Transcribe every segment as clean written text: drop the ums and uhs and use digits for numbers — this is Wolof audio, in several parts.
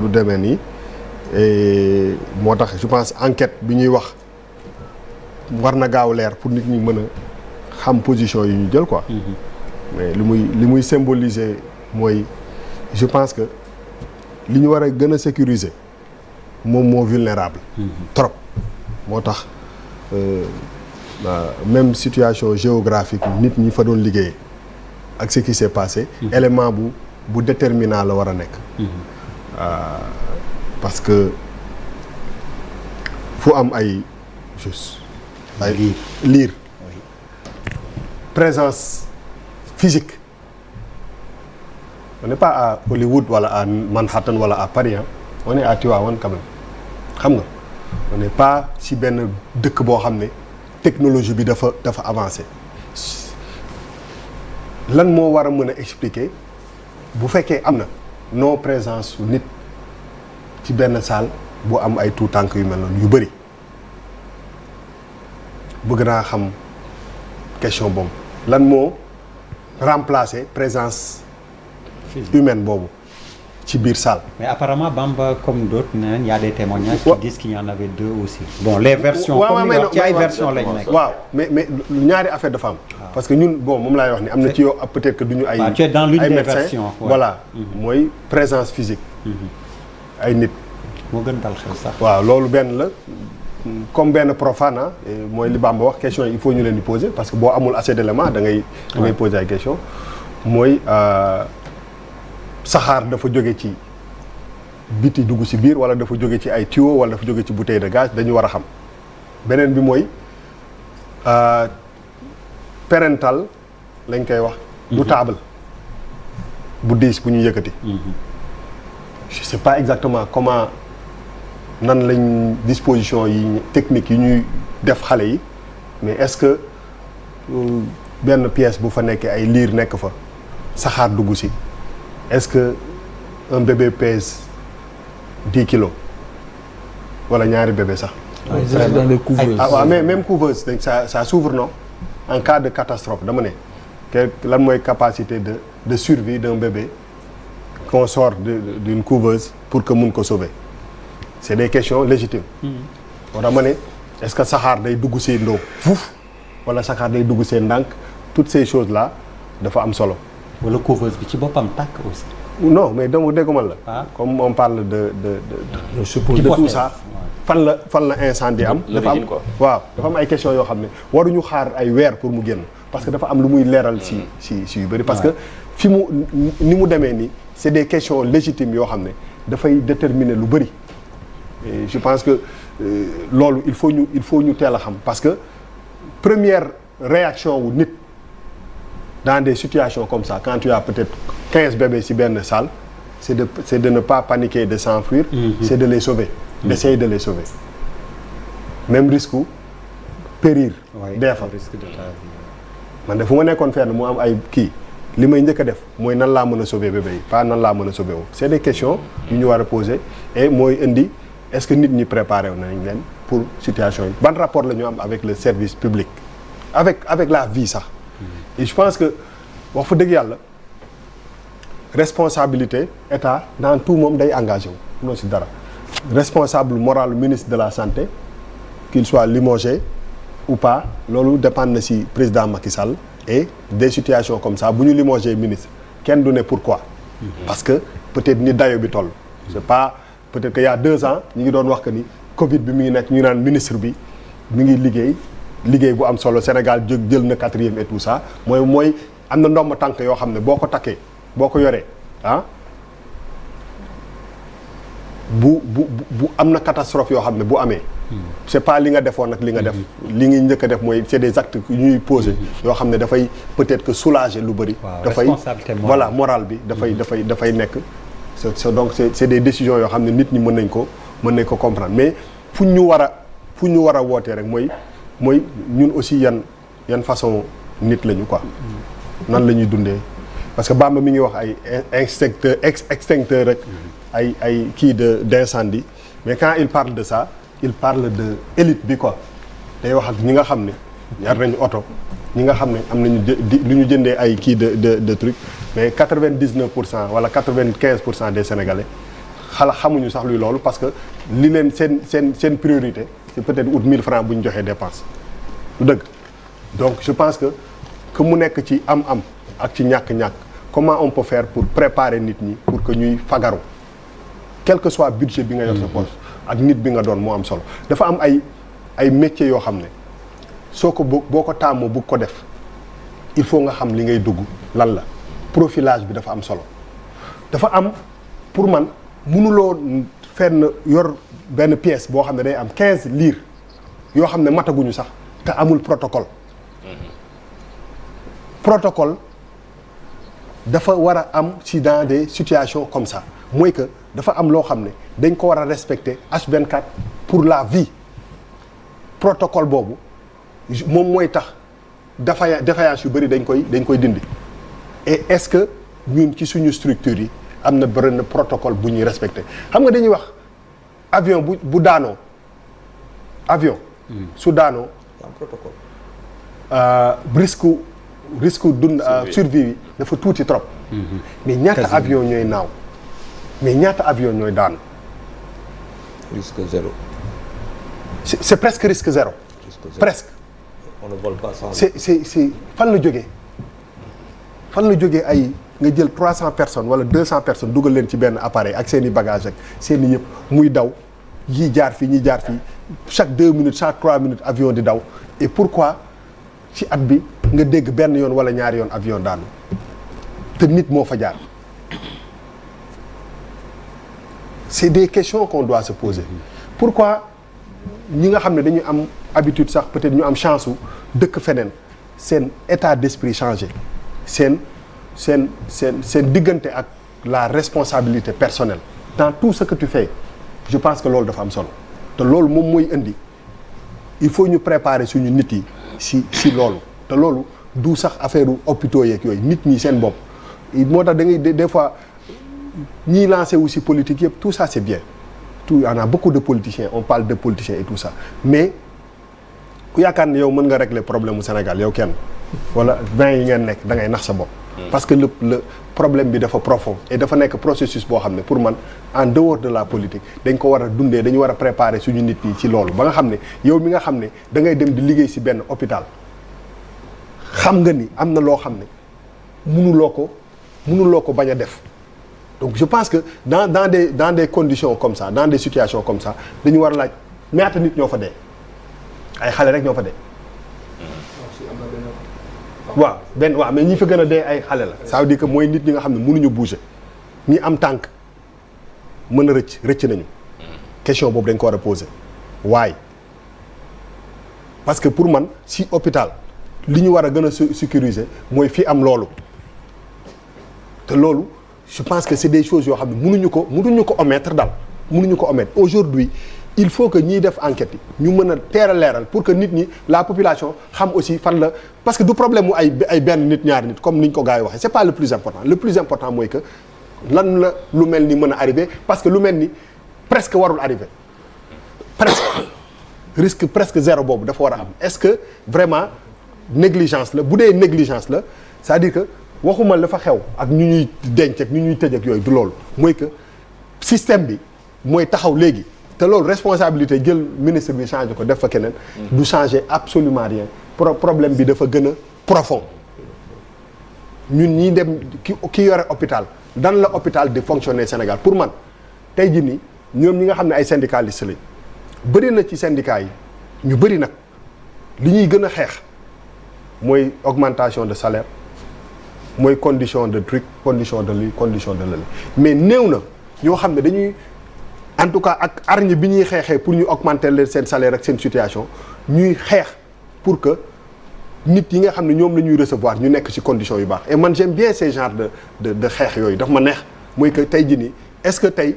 lu demee nii et moo tax je pense enquête bi ñuy wax war na gaaw leer pour nit ñi mën a xam position yi ñu jël quoi. mais li muy symboliser mooy je pense que li ñu war a gën a sécuriser moom moo vulnérable. trop moo tax même situation géographique nit ñi fa doon liggéeyee ak ce qui s'est passé. élément bu déterminant la war a nekk. parce que fu am ay juste ay liir présence physique on n'est pas à Hollywood wala à Manhattan wala à Paris on est à Tivaouane quand même xam nga on n'est pas si benn dëkk boo xam ne technologie bi dafa avancé lan moo war a mën a expliquer bu fekkee am na non présence su nit ci benn salle bu am ay tout tànk yu mel noonu yu bëri bëgg naa xam question boobu lan moo remplacer présence humaine boobu ci biir salle. mais apparemment Bamba comme d'autres nee y a des témoignages qui disent qu'il y en avait deux aussi. bon les versions comme ni wax ci ay versions lañ nekk. waaw mais ñaari affaire dafa am. parce que ñun bon moom laay wax ni am na ci yow peut-être que du ñu ay. tu es dans l'une ay des médecins versions. voilà mooy présence physique. ay nit. moo gën dal xel sax. waaw loolu benn la comme benn profane mooy li Bamba wax question yi il faut ñu leen di poser parce que boo amul assez d'éléments da ngay poser ay questions mooy. saxaar dafa jóge ci biti dugg ci biir wala dafa jóge ci ay tuyaux wala dafa jóge ci bouteille de gaz dañu war a xam beneen bi mooy parental lañ koy wax du table bu diis bu ñu yëkkati je sais pas exactement comment nan lañ disposition yi technique yi ñuy def xale yi mais est-ce que benn pièce bu fa nekkee ay liir nekk fa saxaar dugg ci est-ce que un bébé pèse 10 kilos wala ñaari bébé sax. dans les couveuses. ah waaw mais même couveuse ça s'ouvre non en cas de catastrophe dama ne lan mooy capacité de survie d'un bébé qu'on sort d'une couveuse pour que mun ko sauver c'est des questions légitimes. moo tax ma ne est-ce que saxaar day dugg see ndóo fuuf wala saxaar day dugg see ndànk toutes ces choses là dafa am solo. wala couveuse bi ci boppam tàkk aussi. non mais donc dégguma la. comme on parle de tout ça. fan la incendie am. dafa am waaw dafa am ay questions yoo xam ne waruñu xaar ay weer pour mu génn parce que dafa am lu muy leeral si yu bëri. parce que fi mu ni mu demee nii c'est des questions légitimes yoo xam ne dafay déterminer lu bëri. et je pense que loolu il faut ñu teel a xam parce que première réaction wu nit. dans des situations comme ça quand tu as peut-être 15 bébés ci benn salle c'est de ne pas paniquer de s'enfuir. C'est de les sauver. d'essayer de les sauver même risque u périr. dee fa man de fu ma nekkoon fenn mu am ay kii li may njëkk a def mooy nan laa mën a sauver bébé yi pas nan laa mën a sauver wu. c'est des questions yu ñu war a poser et mooy indi est-ce que nit ñi préparé wu nañ leen pour situation yi ban rapport la ñu am avec le service public avec la vie sax. et je pense que wax fa dëgg yàlla responsabilité état dans tout moom day engagé wu noo si dara responsable moral ministre de la santé qu'il soit limogé ou pas loolu dépend na si président Macky Sall et des situations comme ça bu ñu limogé ministre kenn du ne pourquoi parce que peut-être ni dayo bi toll c'est pas peut-être que y a 2 ans ñu ngi doon wax que ni Covid bi mi ngi nekk ñu naan ministre bi mi ngi liggéey bu am solo Sénégal jël na 4e et tout ça mooy am na ndomba tànk yoo xam ne boo ko takkee boo ko yoree bu am na catastrophe yoo xam ne bu amee c'est pas li nga defoon nag li nga def li ngi njëkk a def mooy c'est des actes yu ñuy poser yoo xam ne dafay peut-être que soulager lu bëri dafay voilà moral bi dafay nekk donc c'est des décisions yoo xam ne nit ñi mën nañ ko comprendre mais fu ñu war a wootee rek mooy ñun aussi yan façon nit lañu quoi nan la ñuy dundee parce que Bamba mi ngi wax ay extincteur rek ay kii d'incendie mais quand il parle de ça il parle de élite bi quoi day wax ak ñi nga xam ne yar nañu oto ñi nga xam ne am nañu lu ñu jëndee ay kii de truc mais 99% wala 95% des Sénégalais xamuñu sax luy loolu parce que li leen seen priorité c'est peut-être ut 1000 francs bu ñu joxee dépense du dëgg. Donc je pense que mu nekk ci am-am ak ci ñàkk-ñàkk comment on peut faire pour préparer nit ñi pour que ñuy fagaru quel que soit budget bi nga yor sa poche ak nit bi nga doon moo am solo dafa am ay métiers yoo xam ne soo ko boo ko taamoo bëgg ko def il faut nga xam li ngay dugg lan la profilage bi dafa am solo dafa am pour man mënuloo fenn yor benn pièce boo xam ne day am 15 livres yoo xam ne mataguñu sax te amul protocole protocole dafa war a am ci dans des situations comme ça mooy que dafa am loo xam ne dañ ko war a respecter H24 pour la vie protocole boobu moom mooy tax défaillance yu bëri dañ koy dindi et est-ce que ñun ci suñu structure yi am na benn protocole bu ñuy respecter xam nga dañuy wax avion bu daanoo avion su daanoo risque dund survie bi dafa tuuti trop mais ñaata avion ñooy naaw mais ñaata avion ñooy daanu risque zéro c'est presque risque zéro presque on ne vole pas sans c'est fan la jógee ay nga jël 300 personnes wala 200 personnes dugal leen ci benn appareil ak seen i bagage ak seen i yëpp muy daw yii jaar fii ñi jaar fii chaque 2 minutes chaque 3 minutes avion di daw et pourquoi ci at bi nga dégg benn yoon wala ñaari yoon avion daanu te nit moo fa jaar c'est des questions qu'on doit se poser pourquoi ñi nga xam ne dañu am habitude sax peut-être ñu am chance u dëkk feneen seen état d'esprit changé seen diggante ak la responsabilité personnelle dans tout ce que tu fais je pense que loolu dafa am solo te loolu moom mooy indi il faut ñu préparer suñu nit yi si loolu te loolu du sax affaire hôpitaux yeeg yooyu nit ñi seen bopp moo tax da ngay des fois ñiy lancé wu si politique yëpp tout ça c'est bien tout on a beaucoup de politiciens on parle de politiciens et tout ça mais ku yaakaar ne yow mën nga régler problème mu Sénégal yow kenn wala 20 yi ngeen nekk da ngay nax sa bopp. parce que le problème bi dafa profond et dafa nekk processus boo xam ne pour man en dehors de la politique dañ ko war a dundee dañu war a préparer suñu nit ñi ci loolu ba nga xam ne yow mi nga xam ne da ngay dem di liggéey si benn hôpital xam nga ni am na loo xam ne mënuloo ko bañ a def donc je pense que dans des conditions comme ça dans des situations comme ça dañu war a laaj ñaata nit ñoo fa dee ay xale rek ñoo fa dee. waaw mais ñi fa gën a dee ay xale la ça veut dire que mooy nit ñi nga xam ne mënuñu bouger ñi am tànk mën a rëcc nañu question boobu dañ ko war a poser waaye parce que pour man si hôpital li ñu war a gën a sécuriser mooy fi am loolu te loolu je pense que c'est des choses yoo xam ne mënuñu ko omettre daal mënuñu ko omettre aujourd'hui il faut que ñiy def enquête yi ñu mën a teel a leeral pour que nit ñi la population xam aussi fan la parce que du problème mu ay benn nit ñaari nit comme niñ ko gars yi waxee c'est pas le plus important mooy que lan la lu mel ni mën a arriver parce que lu mel ni presque warul arriver risque presque zéro boobu dafa war a am est-ce que vraiment négligence la bu dee négligence la c'est-à-dire que waxuma la fa xew ak ñu ñuy denc ak ñu ñuy tëj ak yooyu du loolu mooy que système bi mooy taxaw léegi te loolu responsabilité jël ministre bi changé ko def fa keneen du changer absolument rien problème bi dafa gën a profond ñun ñi dem ki yore hôpital dan la hôpital di fonctionner Sénégal pour man tey jii nii ñoom ñi nga xam ne ay syndicalistes lañ bëri na ci syndicats yi ñu bëri nag li ñuy gën a xeex mooy augmentation de salaire mooy condition de truc condition de lii condition de lële mais néew na ñoo xam ne dañuy en tout cas ak hargne bi ñuy xeexee pour ñu augmenter leen seen salaire ak seen situation ñuy xeex pour que nit yi nga xam ne ñoom la ñuy recevoir ñu nekk ci conditions yu baax et man j'aime bien ces genres de xeex yooyu daf ma neex mooy que tey jii nii est-ce que tey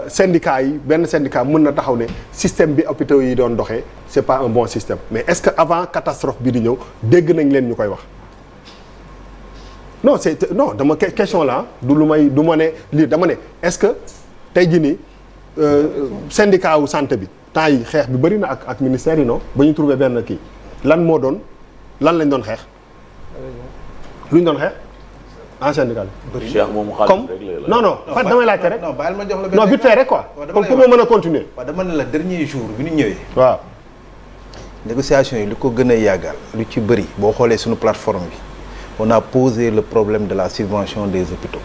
syndicat yi benn syndicat mën na taxaw ne système bi hôpitaux yi doon doxee c'est pas un bon système mais est-ce que avant catastrophe bi di ñëw dégg nañ leen ñu koy wax non dama question la du ma ne lii dama ne est-ce que tey jii nii syndicat wu santé bi temps yi xeex bi bëri na ak ministère yi non ba ñu trouvé benn kii lan lañ doon xeex luñ doon xeex en syndical. bëri Cheikh moom comme non damay laajte rek. non bàyyil ma jox la benn non vite fait rek quoi. pour ma mën a continuer. waaw dama ne la dernier jour bi ñu ñëwee. waaw. négociation yi lu ko gën a yàggal lu ci bëri boo xoolee suñu plateforme bi on a posé le problème de la subvention des hôpitaux.